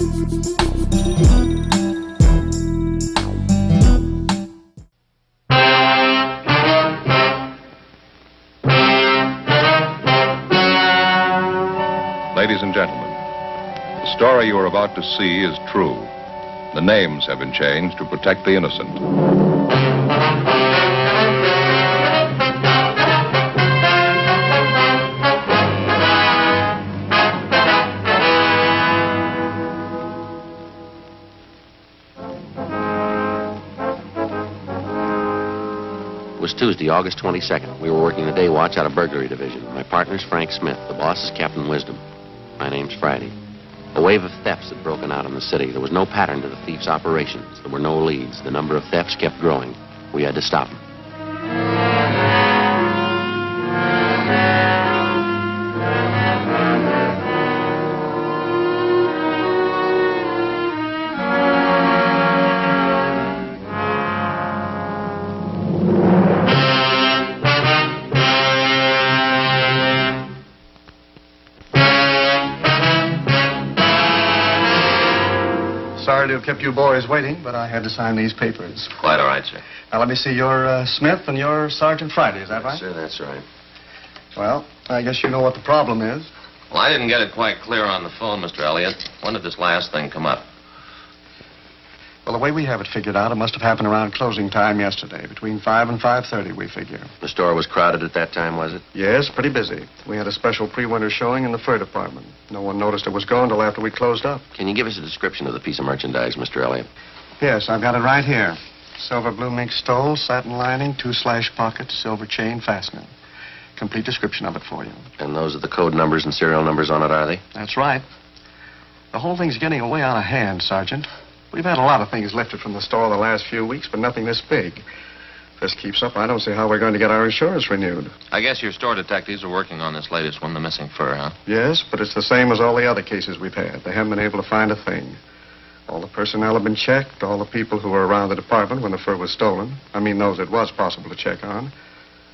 Ladies and gentlemen, the story you are about to see is true. The names have been changed to protect the innocent. It was Tuesday, August 22nd. We were working the day watch out of burglary division. My partner's Frank Smith. The boss is Captain Wisdom. My name's Friday. A wave of thefts had broken out in the city. There was no pattern to the thieves' operations. There were no leads. The number of thefts kept growing. We had to stop them. Sorry to have kept you boys waiting, but I had to sign these papers. Quite all right, sir. Now, let me see. You're Smith and you're Sergeant Friday, is that right? Sir, that's right. Well, I guess you know what the problem is. Well, I didn't get it quite clear on the phone, Mr. Elliott. When did this last thing come up? Well, the way we have it figured out, it must have happened around closing time yesterday, between 5 and 5:30, we figure. The store was crowded at that time, was it? Yes, pretty busy. We had a special pre-winter showing in the fur department. No one noticed it was gone till after we closed up. Can you give us a description of the piece of merchandise, Mr. Elliott? Yes, I've got it right here. Silver blue mink stole, satin lining, 2 slash pockets, silver chain fastening. Complete description of it for you. And those are the code numbers and serial numbers on it, are they? That's right. The whole thing's getting way out of hand, Sergeant. We've had a lot of things lifted from the store the last few weeks, but nothing this big. If this keeps up, I don't see how we're going to get our insurance renewed. I guess your store detectives are working on this latest one, the missing fur, huh? Yes, but it's the same as all the other cases we've had. They haven't been able to find a thing. All the personnel have been checked, all the people who were around the department when the fur was stolen. I mean, those it was possible to check on.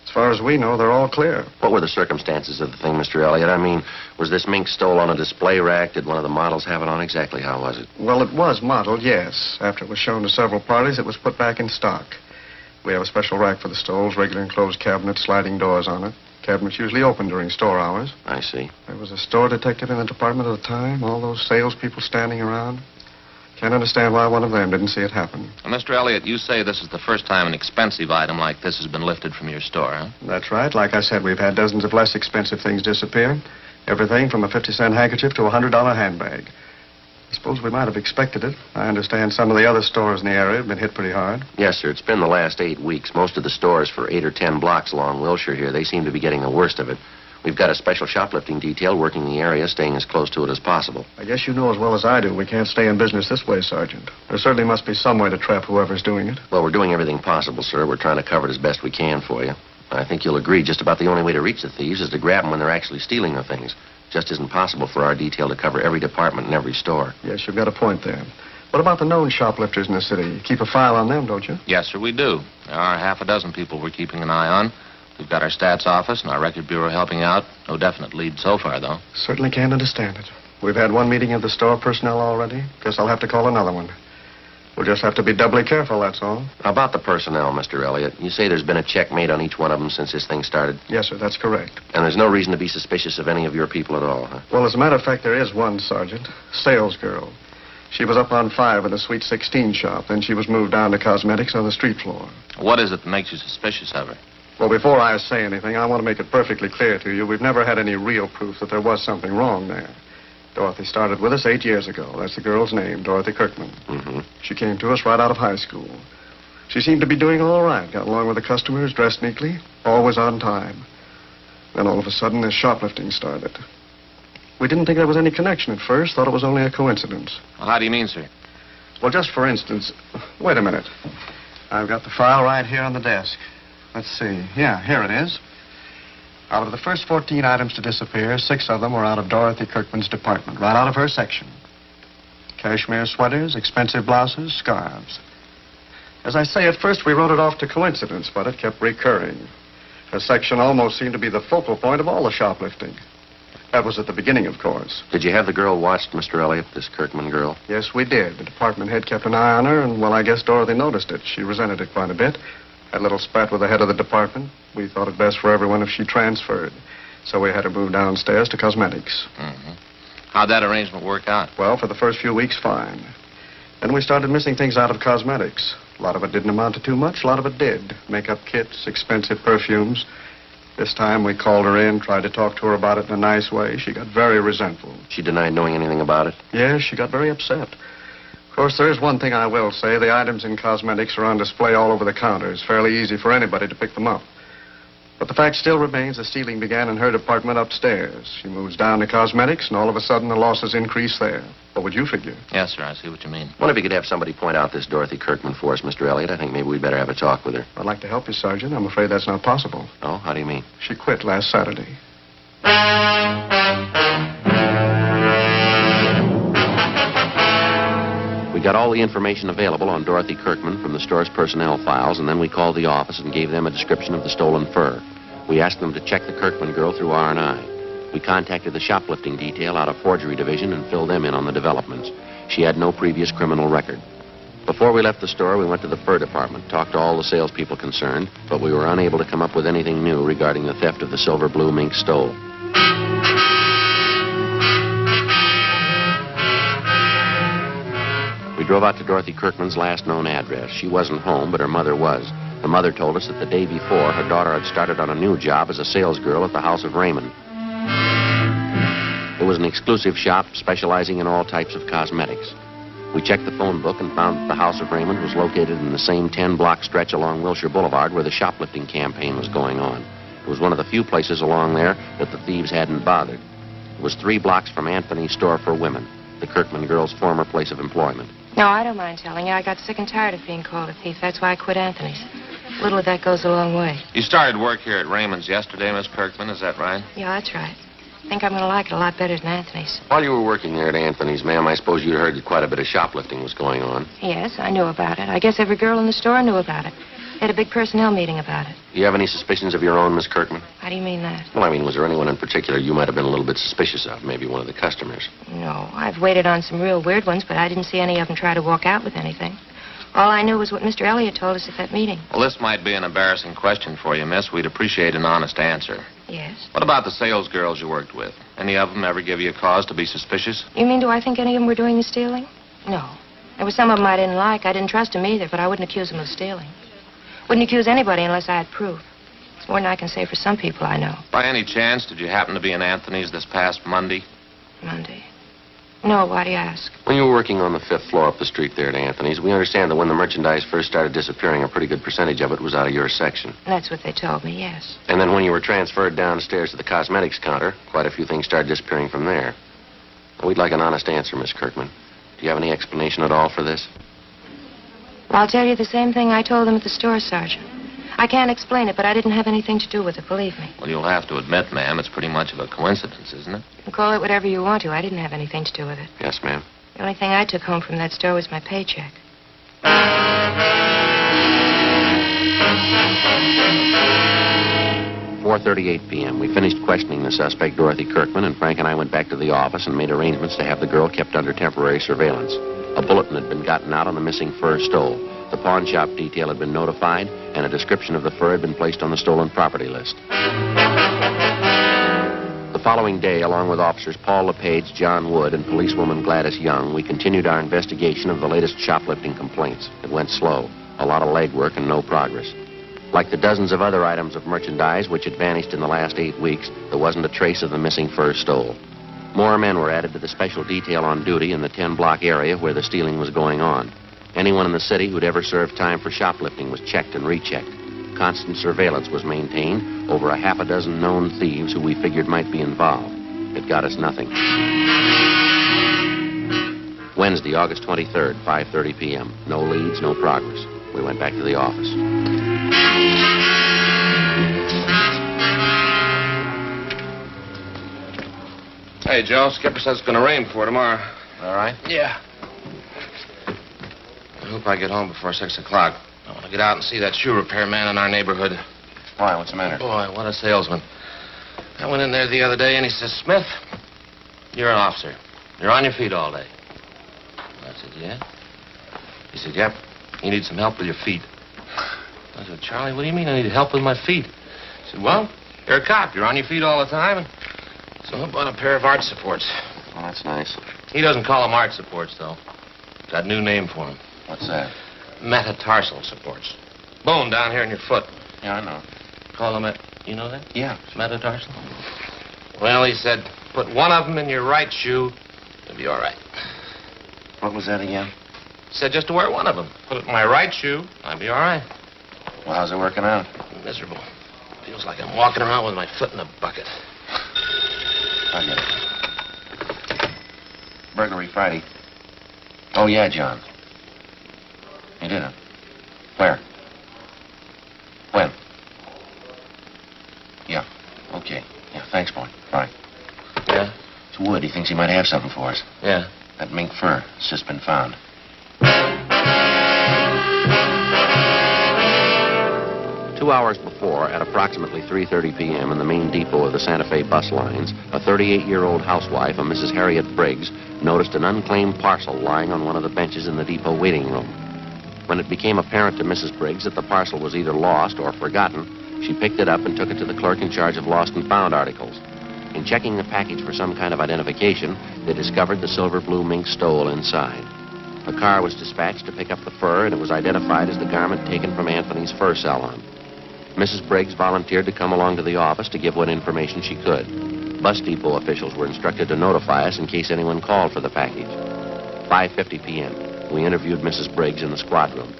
As far as we know, they're all clear. What were the circumstances of the thing, Mr. Elliott? I mean, was this mink stole on a display rack? Did one of the models have it on? Exactly how was it? Well, it was modeled, yes. After it was shown to several parties, it was put back in stock. We have a special rack for the stoles, regular enclosed cabinets, sliding doors on it. Cabinets usually open during store hours. I see. There was a store detective in the department at the time, all those salespeople standing around. Can't understand why one of them didn't see it happen. Well, Mr. Elliott, you say this is the first time an expensive item like this has been lifted from your store, huh? That's right. Like I said, we've had dozens of less expensive things disappear. Everything from a 50-cent handkerchief to a $100 handbag. I suppose we might have expected it. I understand some of the other stores in the area have been hit pretty hard. Yes, sir. It's been the last 8 weeks. Most of the stores for 8 or 10 blocks along Wilshire here, they seem to be getting the worst of it. We've got a special shoplifting detail working the area, staying as close to it as possible. I guess you know as well as I do we can't stay in business this way, Sergeant. There certainly must be some way to trap whoever's doing it. Well, we're doing everything possible, sir. We're trying to cover it as best we can for you. I think you'll agree just about the only way to reach the thieves is to grab them when they're actually stealing the things. Just isn't possible for our detail to cover every department and every store. Yes, you've got a point there. What about the known shoplifters in the city? You keep a file on them, don't you? Yes, sir, we do. There are half a dozen people we're keeping an eye on. We've got our stats office and our record bureau helping out. No definite lead so far, though. Certainly can't understand it. We've had one meeting of the store personnel already. Guess I'll have to call another one. We'll just have to be doubly careful, that's all. About the personnel, Mr. Elliott, you say there's been a check made on each one of them since this thing started? Yes, sir, that's correct. And there's no reason to be suspicious of any of your people at all, huh? Well, as a matter of fact, there is one, Sergeant. Sales girl. She was up on 5 in the Sweet 16 shop. Then she was moved down to cosmetics on the street floor. What is it that makes you suspicious of her? Well, before I say anything, I want to make it perfectly clear to you, we've never had any real proof that there was something wrong there. Dorothy started with us 8 years ago. That's the girl's name, Dorothy Kirkman. Mm-hmm. She came to us right out of high school. She seemed to be doing all right, got along with the customers, dressed neatly, always on time. Then all of a sudden, this shoplifting started. We didn't think there was any connection at first, thought it was only a coincidence. Well, how do you mean, sir? Well, just for instance, wait a minute. I've got the file right here on the desk. Let's see. Yeah, here it is. Out of the first 14 items to disappear, 6 of them were out of Dorothy Kirkman's department, right out of her section. Cashmere sweaters, expensive blouses, scarves. As I say, at first we wrote it off to coincidence, but it kept recurring. Her section almost seemed to be the focal point of all the shoplifting. That was at the beginning, of course. Did you have the girl watched, Mr. Elliott, this Kirkman girl? Yes, we did. The department head kept an eye on her, and, well, I guess Dorothy noticed it. She resented it quite a bit. Had a little spat with the head of the department. We thought it best for everyone if she transferred. So we had her move downstairs to cosmetics. Mm-hmm. How'd that arrangement work out? Well, for the first few weeks, fine. Then we started missing things out of cosmetics. A lot of it didn't amount to too much. A lot of it did. Makeup kits, expensive perfumes. This time we called her in, tried to talk to her about it in a nice way. She got very resentful. She denied knowing anything about it? Yes, she got very upset. Of course, there is one thing I will say. The items in cosmetics are on display all over the counter. It's fairly easy for anybody to pick them up. But the fact still remains the stealing began in her department upstairs. She moves down to cosmetics, and all of a sudden the losses increase there. What would you figure? Yes, sir, I see what you mean. Wonder if you could have somebody point out this Dorothy Kirkman for us, Mr. Elliott. I think maybe we'd better have a talk with her. I'd like to help you, Sergeant. I'm afraid that's not possible. Oh, how do you mean? She quit last Saturday. We got all the information available on Dorothy Kirkman from the store's personnel files, and then we called the office and gave them a description of the stolen fur. We asked them to check the Kirkman girl through R&I. We contacted the shoplifting detail out of forgery division and filled them in on the developments. She had no previous criminal record. Before we left the store, we went to the fur department, talked to all the salespeople concerned, but we were unable to come up with anything new regarding the theft of the silver blue mink stole. We drove out to Dorothy Kirkman's last known address. She wasn't home, but her mother was. The mother told us that the day before, her daughter had started on a new job as a salesgirl at the House of Raymond. It was an exclusive shop specializing in all types of cosmetics. We checked the phone book and found that the House of Raymond was located in the same 10-block stretch along Wilshire Boulevard where the shoplifting campaign was going on. It was one of the few places along there that the thieves hadn't bothered. It was 3 blocks from Anthony's store for women, the Kirkman girl's former place of employment. No, I don't mind telling you. I got sick and tired of being called a thief. That's why I quit Anthony's. Little of that goes a long way. You started work here at Raymond's yesterday, Miss Kirkman, is that right? Yeah, that's right. I think I'm going to like it a lot better than Anthony's. While you were working there at Anthony's, ma'am, I suppose you'd heard that quite a bit of shoplifting was going on. Yes, I knew about it. I guess every girl in the store knew about it. They had a big personnel meeting about it. Do you have any suspicions of your own, Miss Kirkman? How do you mean that? Well, I mean, was there anyone in particular you might have been a little bit suspicious of? Maybe one of the customers. No, I've waited on some real weird ones, but I didn't see any of them try to walk out with anything. All I knew was what Mr. Elliott told us at that meeting. Well, this might be an embarrassing question for you, miss. We'd appreciate an honest answer. Yes? What about the sales girls you worked with? Any of them ever give you a cause to be suspicious? You mean, do I think any of them were doing the stealing? No. There were some of them I didn't like. I didn't trust them either, but I wouldn't accuse them of stealing. Wouldn't accuse anybody unless I had proof. It's more than I can say for some people I know. By any chance, did you happen to be in Anthony's this past Monday? Monday? No, why do you ask? When you were working on the 5th floor up the street there at Anthony's, we understand that when the merchandise first started disappearing, a pretty good percentage of it was out of your section. That's what they told me, yes. And then when you were transferred downstairs to the cosmetics counter, quite a few things started disappearing from there. We'd like an honest answer, Miss Kirkman. Do you have any explanation at all for this? Well, I'll tell you the same thing I told them at the store, Sergeant. I can't explain it, but I didn't have anything to do with it, believe me. Well, you'll have to admit, ma'am, it's pretty much of a coincidence, isn't it? You can call it whatever you want to. I didn't have anything to do with it. Yes, ma'am. The only thing I took home from that store was my paycheck. 4:38 p.m. We finished questioning the suspect, Dorothy Kirkman, and Frank and I went back to the office and made arrangements to have the girl kept under temporary surveillance. A bulletin had been gotten out on the missing fur stole. The pawn shop detail had been notified, and a description of the fur had been placed on the stolen property list. The following day, along with officers Paul LePage, John Wood, and policewoman Gladys Young, we continued our investigation of the latest shoplifting complaints. It went slow, a lot of legwork and no progress. Like the dozens of other items of merchandise which had vanished in the last 8 weeks, there wasn't a trace of the missing fur stole. More men were added to the special detail on duty in the 10-block area where the stealing was going on. Anyone in the city who'd ever served time for shoplifting was checked and rechecked. Constant surveillance was maintained over a half a dozen known thieves who we figured might be involved. It got us nothing. Wednesday, August 23rd, 5:30 p.m. No leads, no progress. We went back to the office. Hey, Joe, Skipper says it's going to rain before tomorrow. All right? Yeah. I hope I get home before 6 o'clock. I want to get out and see that shoe repair man in our neighborhood. Why? What's the matter? Boy, what a salesman. I went in there the other day, and he says, Smith, you're an officer. You're on your feet all day. I said, yeah? He said, yep, you need some help with your feet. I said, Charlie, what do you mean I need help with my feet? He said, well, you're a cop. You're on your feet all the time, and so how about a pair of arch supports? Well, that's nice. He doesn't call them arch supports, though. Got a new name for them. What's that? Metatarsal supports. Bone down here in your foot. Yeah, I know. Call them you know that? Yeah. Metatarsal? Well, he said, put one of them in your right shoe, you'll be all right. What was that again? He said just to wear one of them. Put it in my right shoe, I'll be all right. Well, how's it working out? Miserable. Feels like I'm walking around with my foot in a bucket. I get it. Burglary Friday. Oh, yeah, John. You did it. Where? When? Yeah. Okay. Yeah, thanks, boy. Bye. Yeah? It's Wood. He thinks he might have something for us. Yeah. That mink fur. It's just been found. 2 hours before, at approximately 3:30 p.m. in the main depot of the Santa Fe bus lines, a 38-year-old housewife, a Mrs. Harriet Briggs, noticed an unclaimed parcel lying on one of the benches in the depot waiting room. When it became apparent to Mrs. Briggs that the parcel was either lost or forgotten, she picked it up and took it to the clerk in charge of lost and found articles. In checking the package for some kind of identification, they discovered the silver blue mink stole inside. A car was dispatched to pick up the fur, and it was identified as the garment taken from Anthony's fur salon. Mrs. Briggs volunteered to come along to the office to give what information she could. Bus depot officials were instructed to notify us in case anyone called for the package. 5:50 p.m. We interviewed Mrs. Briggs in the squad room.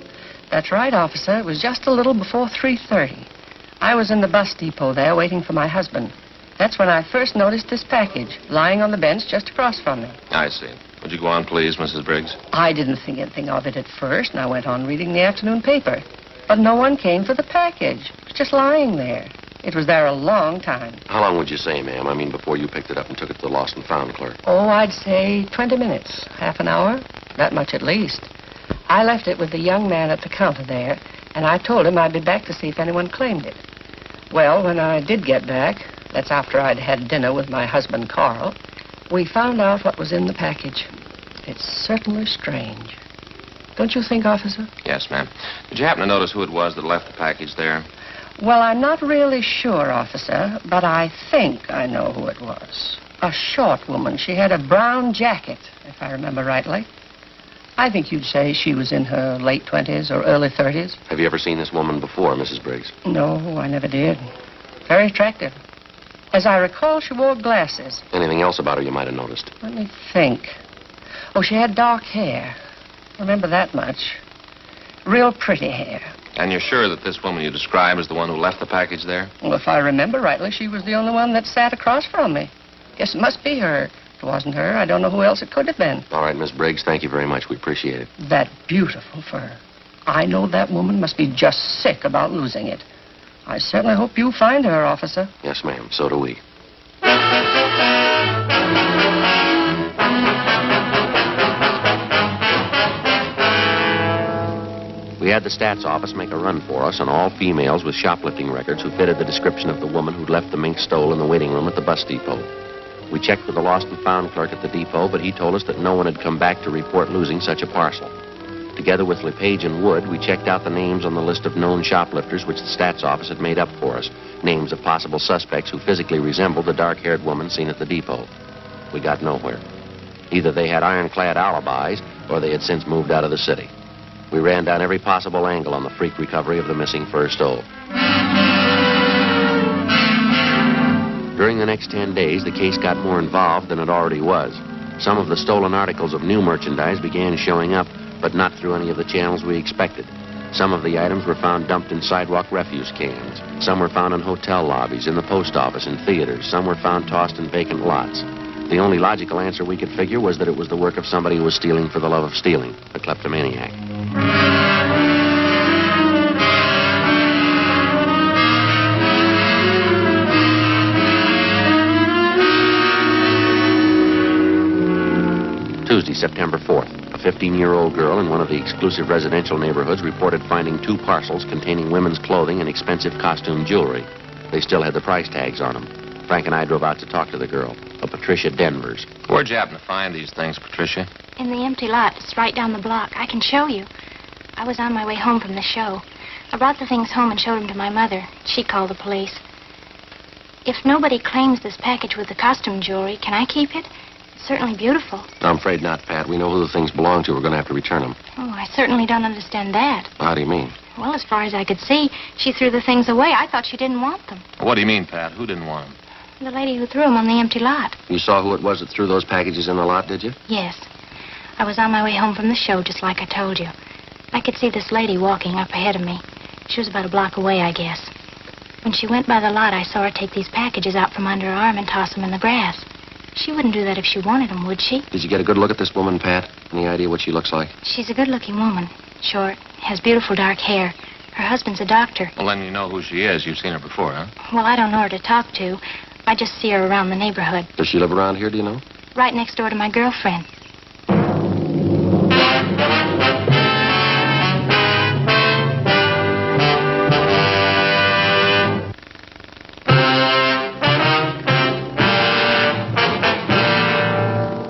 That's right, officer. It was just a little before 3:30. I was in the bus depot there waiting for my husband. That's when I first noticed this package lying on the bench just across from me. I see. Would you go on, please, Mrs. Briggs? I didn't think anything of it at first, and I went on reading the afternoon paper. But no one came for the package. It was just lying there. It was there a long time. How long would you say, ma'am? I mean, before you picked it up and took it to the lost and found clerk? Oh, I'd say 20 minutes, half an hour, that much at least. I left it with the young man at the counter there, and I told him I'd be back to see if anyone claimed it. Well, when I did get back, that's after I'd had dinner with my husband, Carl, we found out what was in the package. It's certainly strange. Don't you think, officer? Yes, ma'am. Did you happen to notice who it was that left the package there? Well, I'm not really sure, officer, but I think I know who it was. A short woman. She had a brown jacket, if I remember rightly. I think you'd say she was in her late 20s or early 30s. Have you ever seen this woman before, Mrs. Briggs? No, I never did. Very attractive. As I recall, she wore glasses. Anything else about her you might have noticed? Let me think. Oh, she had dark hair. Remember that much. Real pretty hair. And you're sure that this woman you describe is the one who left the package there? Well, if I remember rightly, she was the only one that sat across from me. Guess it must be her. If it wasn't her, I don't know who else it could have been. All right, Miss Briggs, thank you very much. We appreciate it. That beautiful fur. I know that woman must be just sick about losing it. I certainly hope you find her, officer. Yes, ma'am. So do we. We had the stats office make a run for us on all females with shoplifting records who fitted the description of the woman who'd left the mink stole in the waiting room at the bus depot. We checked with the lost and found clerk at the depot, but he told us that no one had come back to report losing such a parcel. Together with LePage and Wood, we checked out the names on the list of known shoplifters which the stats office had made up for us, names of possible suspects who physically resembled the dark-haired woman seen at the depot. We got nowhere. Either they had ironclad alibis, or they had since moved out of the city. We ran down every possible angle on the freak recovery of the missing fur stole. During the next 10 days, the case got more involved than it already was. Some of the stolen articles of new merchandise began showing up, but not through any of the channels we expected. Some of the items were found dumped in sidewalk refuse cans. Some were found in hotel lobbies, in the post office, in theaters. Some were found tossed in vacant lots. The only logical answer we could figure was that it was the work of somebody who was stealing for the love of stealing, a kleptomaniac. Tuesday, September 4th. A 15-year-old girl in one of the exclusive residential neighborhoods reported finding 2 parcels containing women's clothing and expensive costume jewelry. They still had the price tags on them. Frank and I drove out to talk to the girl, a Patricia Denvers. Where'd you happen to find these things, Patricia? In the empty lot. It's right down the block. I can show you. I was on my way home from the show. I brought the things home and showed them to my mother. She called the police. If nobody claims this package with the costume jewelry, can I keep it? It's certainly beautiful. I'm afraid not, Pat. We know who the things belong to. We're going to have to return them. Oh, I certainly don't understand that. How do you mean? Well, as far as I could see, she threw the things away. I thought she didn't want them. What do you mean, Pat? Who didn't want them? The lady who threw them on the empty lot. You saw who it was that threw those packages in the lot, did you? Yes. I was on my way home from the show, just like I told you. I could see this lady walking up ahead of me. She was about a block away, I guess. When she went by the lot, I saw her take these packages out from under her arm and toss them in the grass. She wouldn't do that if she wanted them, would she? Did you get a good look at this woman, Pat? Any idea what she looks like? She's a good-looking woman. Short, has beautiful dark hair. Her husband's a doctor. Well, then you know who she is. You've seen her before, huh? Well, I don't know her to talk to. I just see her around the neighborhood. Does she live around here, do you know? Right next door to my girlfriend.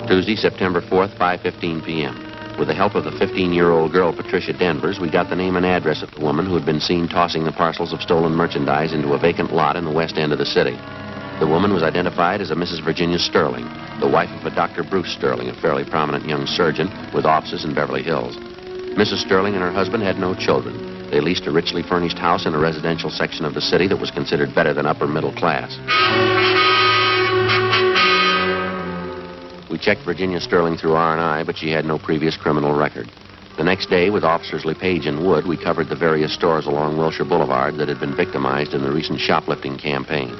Tuesday, September 4th, 5:15 p.m. With the help of the 15-year-old girl, Patricia Denvers, we got the name and address of the woman who had been seen tossing the parcels of stolen merchandise into a vacant lot in the west end of the city. The woman was identified as a Mrs. Virginia Sterling, the wife of a Dr. Bruce Sterling, a fairly prominent young surgeon with offices in Beverly Hills. Mrs. Sterling and her husband had no children. They leased a richly furnished house in a residential section of the city that was considered better than upper middle class. We checked Virginia Sterling through R&I, but she had no previous criminal record. The next day, with officers LePage and Wood, we covered the various stores along Wilshire Boulevard that had been victimized in the recent shoplifting campaign.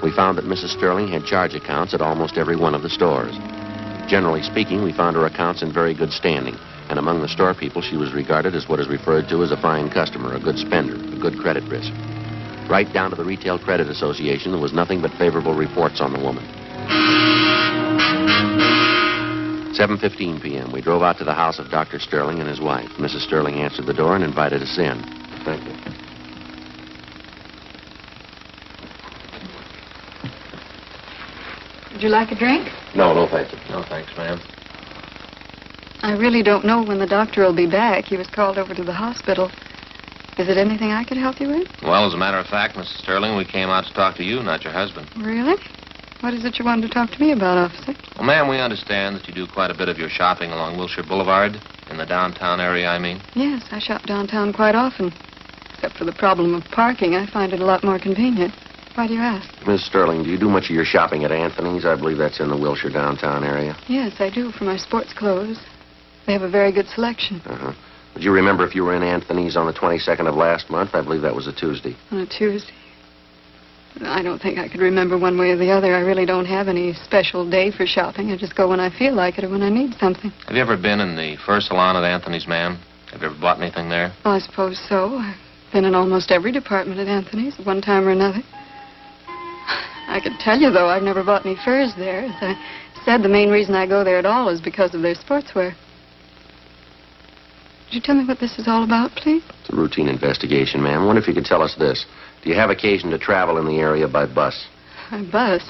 We found that Mrs. Sterling had charge accounts at almost every one of the stores. Generally speaking, we found her accounts in very good standing, and among the store people, she was regarded as what is referred to as a fine customer, a good spender, a good credit risk. Right down to the Retail Credit Association, there was nothing but favorable reports on the woman. 7:15 p.m. We drove out to the house of Dr. Sterling and his wife. Mrs. Sterling answered the door and invited us in. Thank you. Would you like a drink? No, thank you. No, thanks, ma'am. I really don't know when the doctor will be back. He was called over to the hospital. Is it anything I could help you with? Well, as a matter of fact, Mrs. Sterling, we came out to talk to you, not your husband. Really? What is it you wanted to talk to me about, officer? Well, ma'am, we understand that you do quite a bit of your shopping along Wilshire Boulevard, in the downtown area, I mean. Yes, I shop downtown quite often. Except for the problem of parking, I find it a lot more convenient. Why do you ask? Miss Sterling, do you do much of your shopping at Anthony's? I believe that's in the Wilshire downtown area. Yes, I do, for my sports clothes. They have a very good selection. Uh-huh. Would you remember if you were in Anthony's on the 22nd of last month? I believe that was a Tuesday. On a Tuesday? I don't think I could remember one way or the other. I really don't have any special day for shopping. I just go when I feel like it or when I need something. Have you ever been in the fur salon at Anthony's, ma'am? Have you ever bought anything there? Well, I suppose so. I've been in almost every department at Anthony's at one time or another. I can tell you, though, I've never bought any furs there. As I said, the main reason I go there at all is because of their sportswear. Could you tell me what this is all about, please? It's a routine investigation, ma'am. I wonder if you could tell us this. Do you have occasion to travel in the area by bus? By bus?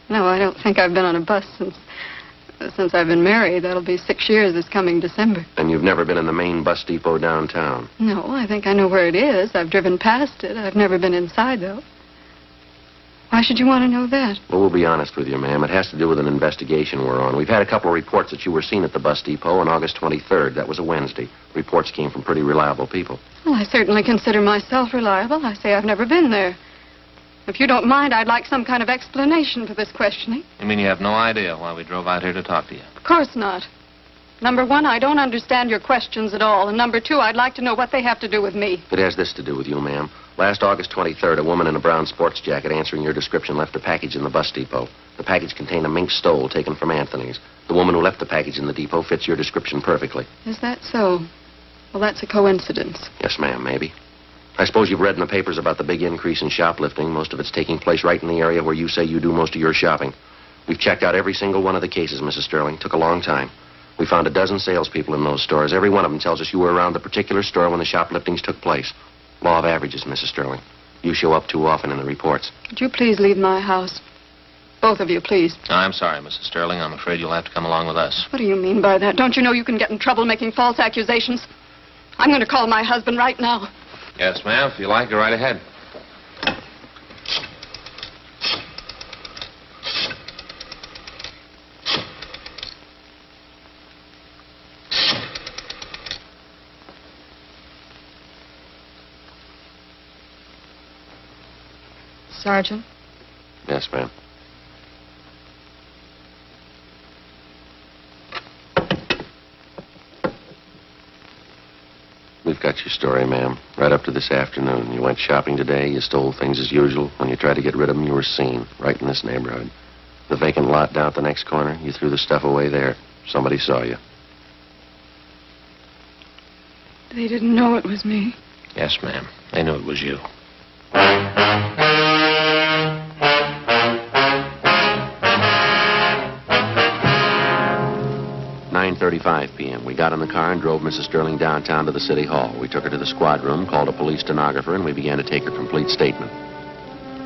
No, I don't think I've been on a bus since I've been married. That'll be 6 years this coming December. And you've never been in the main bus depot downtown? No, I think I know where it is. I've driven past it. I've never been inside, though. Why should you want to know that? Well, we'll be honest with you, ma'am. It has to do with an investigation we're on. We've had a couple of reports that you were seen at the bus depot on August 23rd. That was a Wednesday. Reports came from pretty reliable people. Well, I certainly consider myself reliable. I say I've never been there. If you don't mind, I'd like some kind of explanation for this questioning. You mean you have no idea why we drove out here to talk to you? Of course not. Number one, I don't understand your questions at all. And number two, I'd like to know what they have to do with me. It has this to do with you, ma'am. Last August 23rd, a woman in a brown sports jacket answering your description left a package in the bus depot. The package contained a mink stole taken from Anthony's. The woman who left the package in the depot fits your description perfectly. Is that so? Well, that's a coincidence. Yes, ma'am, maybe. I suppose you've read in the papers about the big increase in shoplifting. Most of it's taking place right in the area where you say you do most of your shopping. We've checked out every single one of the cases, Mrs. Sterling. Took a long time. We found a dozen salespeople in those stores. Every one of them tells us you were around the particular store when the shopliftings took place. Law of averages, Mrs. Sterling. You show up too often in the reports. Would you please leave my house? Both of you, please. I'm sorry, Mrs. Sterling. I'm afraid you'll have to come along with us. What do you mean by that? Don't you know you can get in trouble making false accusations? I'm going to call my husband right now. Yes, ma'am. If you like, go right ahead. Sergeant? Yes, ma'am. We've got your story, ma'am. Right up to this afternoon. You went shopping today, you stole things as usual. When you tried to get rid of them, you were seen, right in this neighborhood. The vacant lot down at the next corner, you threw the stuff away there. Somebody saw you. They didn't know it was me. Yes, ma'am. They knew it was you. 9:35 p.m. We got in the car and drove Mrs. Sterling downtown to the city hall. We took her to the squad room, called a police stenographer, and we began to take her complete statement.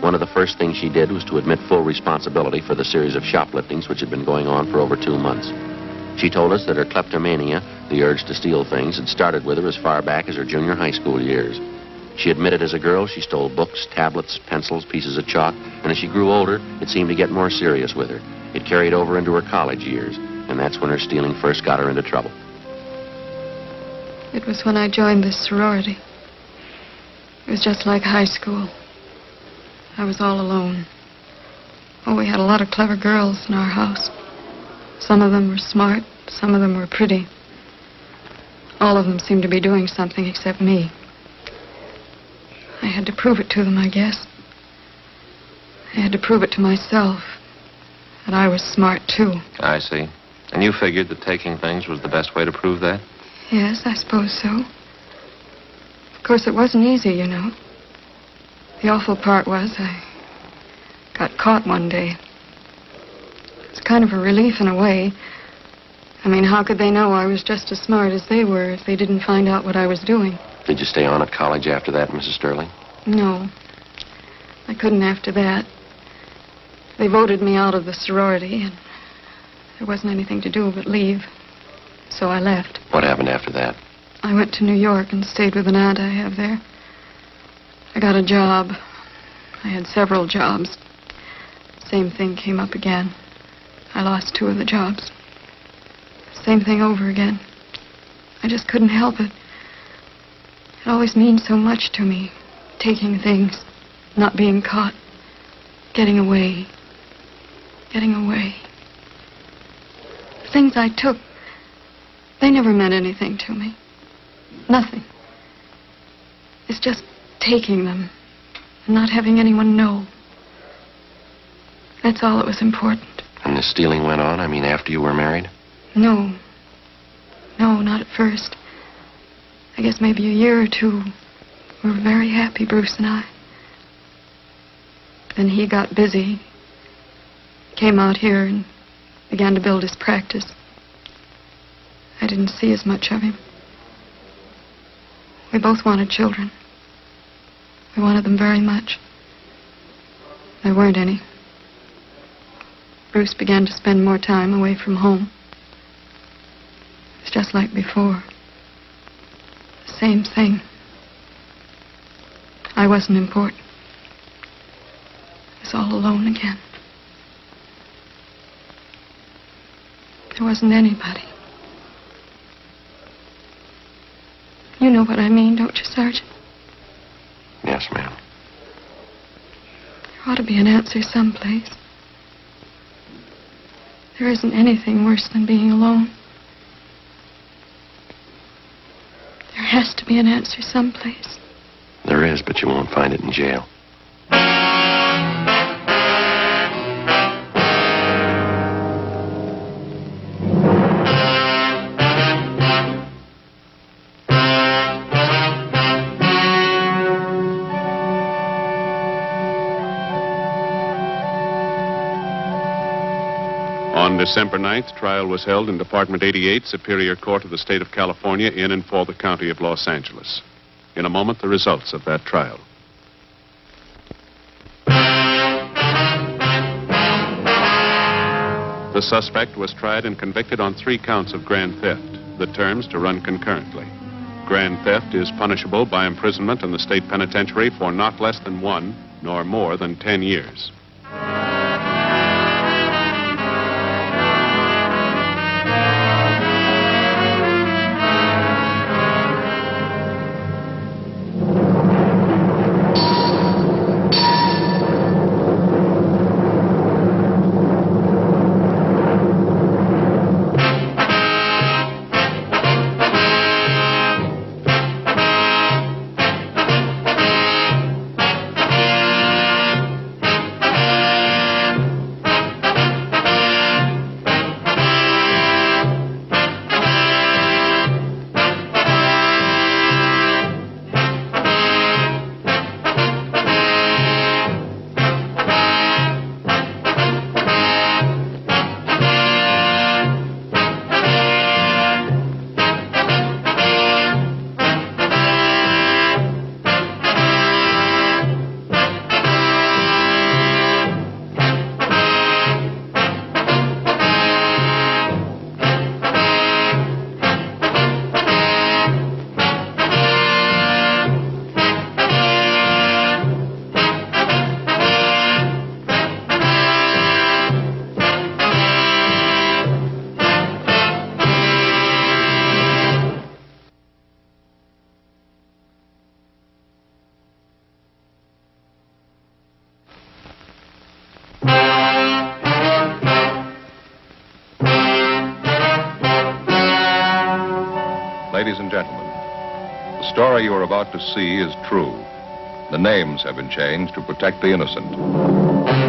One of the first things she did was to admit full responsibility for the series of shopliftings which had been going on for over 2 months. She told us that her kleptomania, the urge to steal things, had started with her as far back as her junior high school years. She admitted as a girl she stole books, tablets, pencils, pieces of chalk, and as she grew older, it seemed to get more serious with her. It carried over into her college years, and that's when her stealing first got her into trouble. It was when I joined this sorority. It was just like high school. I was all alone. Oh, we had a lot of clever girls in our house. Some of them were smart, some of them were pretty. All of them seemed to be doing something except me. I had to prove it to them, I guess. I had to prove it to myself that I was smart, too. I see. And you figured that taking things was the best way to prove that? Yes, I suppose so. Of course, it wasn't easy, you know. The awful part was I got caught one day. It's kind of a relief in a way. I mean, how could they know I was just as smart as they were if they didn't find out what I was doing? Did you stay on at college after that, Mrs. Sterling? No. I couldn't after that. They voted me out of the sorority, and there wasn't anything to do but leave. So I left. What happened after that? I went to New York and stayed with an aunt I have there. I got a job. I had several jobs. Same thing came up again. I lost 2 of the jobs. Same thing over again. I just couldn't help it. It always means so much to me. Taking things, not being caught, getting away. Getting away. The things I took, they never meant anything to me. Nothing. It's just taking them and not having anyone know. That's all that was important. And the stealing went on? I mean, after you were married? No. No, not at first. I guess maybe a year or 2. We were very happy, Bruce and I. Then he got busy. Came out here and began to build his practice. I didn't see as much of him. We both wanted children. We wanted them very much. There weren't any. Bruce began to spend more time away from home. It's just like before. The same thing. I wasn't important. I was all alone again. There wasn't anybody. You know what I mean, don't you, Sergeant? Yes, ma'am. There ought to be an answer someplace. There isn't anything worse than being alone. There has to be an answer someplace. There is, but you won't find it in jail. On December 9th, trial was held in Department 88, Superior Court of the State of California, in and for the County of Los Angeles. In a moment, the results of that trial. The suspect was tried and convicted on 3 counts of grand theft, the terms to run concurrently. Grand theft is punishable by imprisonment in the state penitentiary for not less than 1, nor more than 10 years. Ladies and gentlemen, the story you are about to see is true. The names have been changed to protect the innocent.